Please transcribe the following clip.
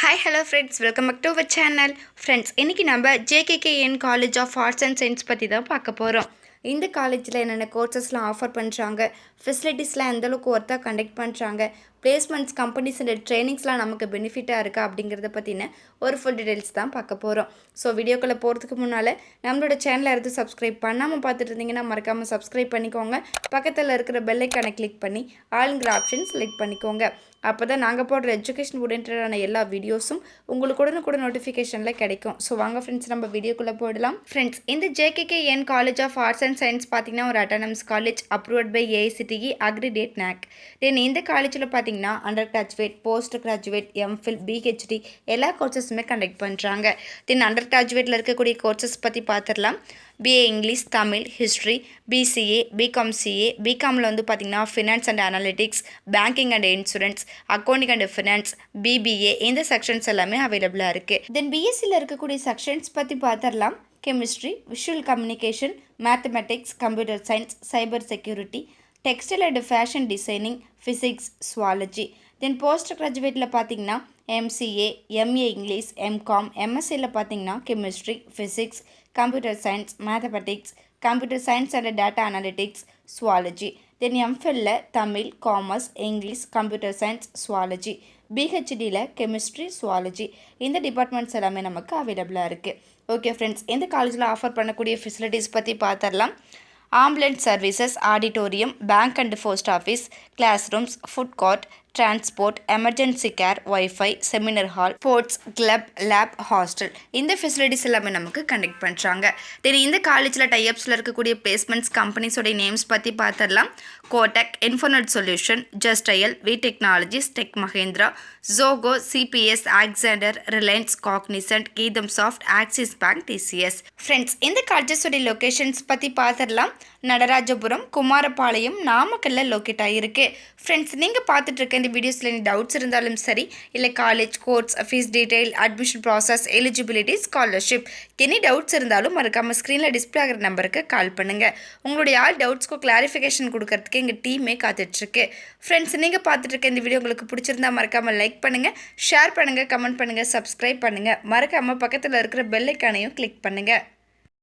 Hi, hello friends, welcome back to our channel. Friends, இன்னைக்கு நம்ம JKKN College of Arts and Science பற்றி தான் பார்க்க போகிறோம். இந்த காலேஜில் என்னென்ன கோர்சஸ்லாம் ஆஃபர் பண்ணுறாங்க, ஃபெசிலிட்டிஸ்லாம் எந்தளவுக்கு ஒர்த்தாக கண்டக்ட் பண்ணுறாங்க, பிளேஸ்மெண்ட்ஸ் கம்பெனிஸ் அண்ட் ட்ரைனிங்ஸ்லாம் நமக்கு பெனிஃபிட்டாக இருக்கா அப்படிங்கிறத பற்றின ஒரு ஃபுல் டீடைல்ஸ் தான் பார்க்க போகிறோம். ஸோ வீடியோக்குள்ளே போகிறதுக்கு முன்னால் நம்மளோட சேனலை எடுத்து சப்ஸ்கிரைப் பண்ணாமல் பார்த்துட்டு இருந்தீங்கன்னா மறக்காமல் சப்ஸ்கிரைப் பண்ணிக்கோங்க. பக்கத்தில் இருக்கிற பெல் ஐக்கானை கிளிக் பண்ணி ஆளுங்கிற ஆப்ஷன் செலக்ட் பண்ணிக்கோங்க. அப்போ தான் நாங்கள் போடுற எஜுகேஷன் ஓரியன்டான எல்லா வீடியோஸும் உங்களுக்கு உடனுக்குடன் நோட்டிஃபிகேஷனில் கிடைக்கும். ஸோ வாங்க ஃப்ரெண்ட்ஸ், நம்ம வீடியோக்குள்ளே போடலாம். ஃப்ரெண்ட்ஸ், இந்த JKKN college of arts and science பார்த்தீங்கன்னா ஒரு autonomous college approved by AICTE accredited NAC. Then இந்த காலேஜில் பார்த்தீங்கன்னா undergraduate, postgraduate, MPhil, PhD எல்லா கோர்சஸுமே கண்டக்ட் பண்ணுறாங்க. தென் அண்டர் கிராஜுவேட்டில் இருக்கக்கூடிய கோர்சஸ் பற்றி பார்த்துடலாம். BA English, Tamil, history, BCA, BCom CA, BComல வந்து பார்த்திங்கன்னா finance and analytics, banking and insurance, accounting and finance, BBA இந்த செக்ஷன்ஸ் எல்லாமே அவைலபிளாக இருக்குது. தென் BSCயில் இருக்கக்கூடிய செக்ஷன்ஸ் பற்றி பார்த்துடலாம். Chemistry, visual communication, mathematics, computer science, cyber security, textile and fashion designing, physics, zoology. Then post கிராஜுவேட்டில் பார்த்தீங்கன்னா MCA, MA இங்கிலீஷ், MCom, MSCயில் பார்த்தீங்கன்னா chemistry, physics, computer science, mathematics, computer science and data analytics, zoology. Then MPhilல Tamil, commerce, English, computer science, zoology. PhDயில் chemistry, zoology. இந்த departments எல்லாமே நமக்கு அவைலபிளாக இருக்குது. ஓகே ஃப்ரெண்ட்ஸ், இந்த காலேஜில் ஆஃபர் பண்ணக்கூடிய ஃபெசிலிட்டிஸ் பற்றி பார்த்துடலாம். Ambulance services, auditorium, bank and post office, classrooms, food court, transport, emergency care, wifi, seminar hall, sports club, lab, hostel இந்த ஃபெசிலிட்டிஸ் எல்லாமே நமக்கு கண்டக்ட் பண்ணுறாங்க. தென் இந்த காலேஜில் டைப்ஸில் இருக்கக்கூடிய பிளேஸ்மெண்ட்ஸ் கம்பெனிஸோடைய நேம்ஸ் பற்றி பார்த்துடலாம். கோடெக், Infonet solution, Justdial, V technologies, Tech Mahindra, Zoho, CPS, ஆக்ஸாண்டர், Reliance, Cognizant, Geetham soft, Axis bank, TCS. Friends, இந்த காலேஜஸோடைய லொக்கேஷன்ஸ் பற்றி பார்த்துடலாம். நடராஜபுரம், குமாரபாளையம், நாமக்கல்ல லொக்கேட் ஆகிருக்கு. ஃப்ரெண்ட்ஸ், நீங்கள் பார்த்துட்டு இருக்க இந்த வீடியோஸில் எனி டவுட்ஸ் இருந்தாலும் சரி, இல்லை college course, fees detail, admission process, eligibility, scholarship any doubts இருந்தாலும் மறக்காமல் ஸ்க்ரீனில் டிஸ்பிளே ஆகிற நம்பருக்கு கால் பண்ணுங்கள். உங்களுடைய ஆல் டவுட்ஸ்க்கும் கிளாரிஃபிகேஷன் கொடுக்கறதுக்கு எங்கள் டீமே காத்துட்ருக்கு. ஃப்ரெண்ட்ஸ், நீங்கள் பார்த்துட்டு இருக்க இந்த வீடியோ உங்களுக்கு பிடிச்சிருந்தா மறக்காமல் லைக் பண்ணுங்கள், ஷேர் பண்ணுங்கள், கமெண்ட் பண்ணுங்கள், சப்ஸ்கிரைப் பண்ணுங்கள். மறக்காமல் பக்கத்தில் இருக்கிற பெல் ஐக்கானையும் கிளிக் பண்ணுங்கள்.